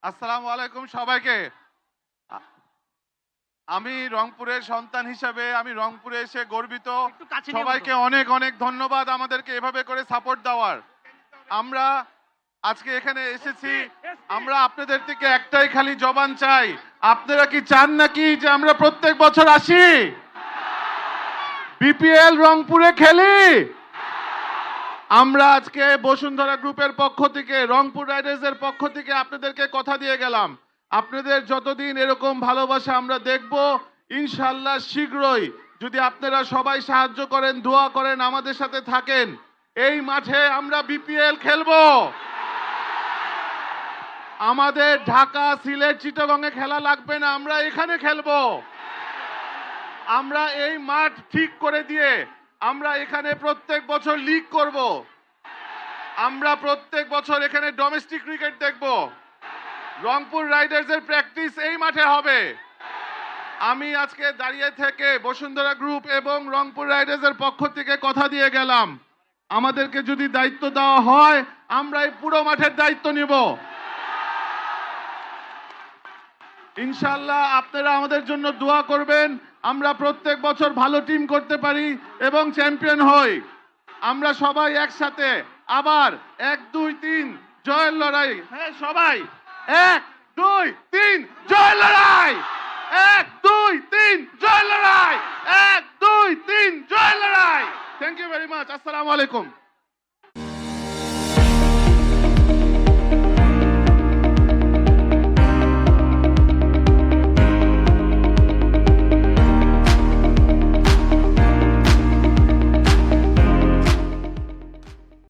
আসসালামু আলাইকুম সবাইকে। আ- আমি রংপুরের সন্তান হিসাবে আমি রংপুরে এসে গর্বিত। একটু কাছে নিয়ে সবাইকে বলুন। অনেক অনেক ধন্যবাদ আমাদেরকে এভাবে করে সাপোর্ট দেওয়ার। আমরা আজকে এখানে এসেছি, আমরা আপনাদের থেকে একটাই খালি জবান চাই। আপনারা কি চান নাকি যে আমরা প্রত্যেক বছর আসি, বিপিএল রংপুরে খেলি? আমরা আজকে বসুন্ধরা গ্রুপের পক্ষ থেকে, রংপুর রাইডার্সের পক্ষ থেকে আপনাদেরকে কথা দিয়ে গেলাম, আপনাদের যতদিন এরকম ভালোবাসা আমরা দেখব, ইনশাল্লাহ শীঘ্রই যদি আপনারা সবাই সাহায্য করেন, দোয়া করেন, আমাদের সাথে থাকেন, এই মাঠে আমরা বিপিএল খেলবো। আমাদের ঢাকা, সিলেট, চিটাগংয়ে খেলা লাগবে না, আমরা এখানে খেলবো। আমরা এই মাঠ ঠিক করে দিয়ে আমরা এখানে প্রত্যেক বছর লিগ করব। আমরা প্রত্যেক বছর এখানে ডোমেস্টিক ক্রিকেট দেখব। রংপুর রাইডার্সের প্র্যাকটিস এই মাঠে হবে। আমি আজকে দাঁড়িয়ে থেকে বসুন্ধরা গ্রুপ এবং রংপুর রাইডার্সের পক্ষ থেকে কথা দিয়ে গেলাম, আমাদেরকে যদি দায়িত্ব দেওয়া হয় আমরা এই পুরো মাঠের দায়িত্ব নিব। ইনশাআল্লাহ আপনারা আমাদের জন্য দোয়া করবেন, আমরা প্রত্যেক বছর ভালো টিম করতে পারি এবং চ্যাম্পিয়ন হই। আমরা সবাই একসাথে আবার 1 2 3 জয়ের লড়াই। হ্যাঁ সবাই 1 2 3 জয়ের লড়াই, 1 2 3 জয়ের লড়াই, 1 2 3 জয়ের লড়াই। Thank you very much. আসসালামু আলাইকুম।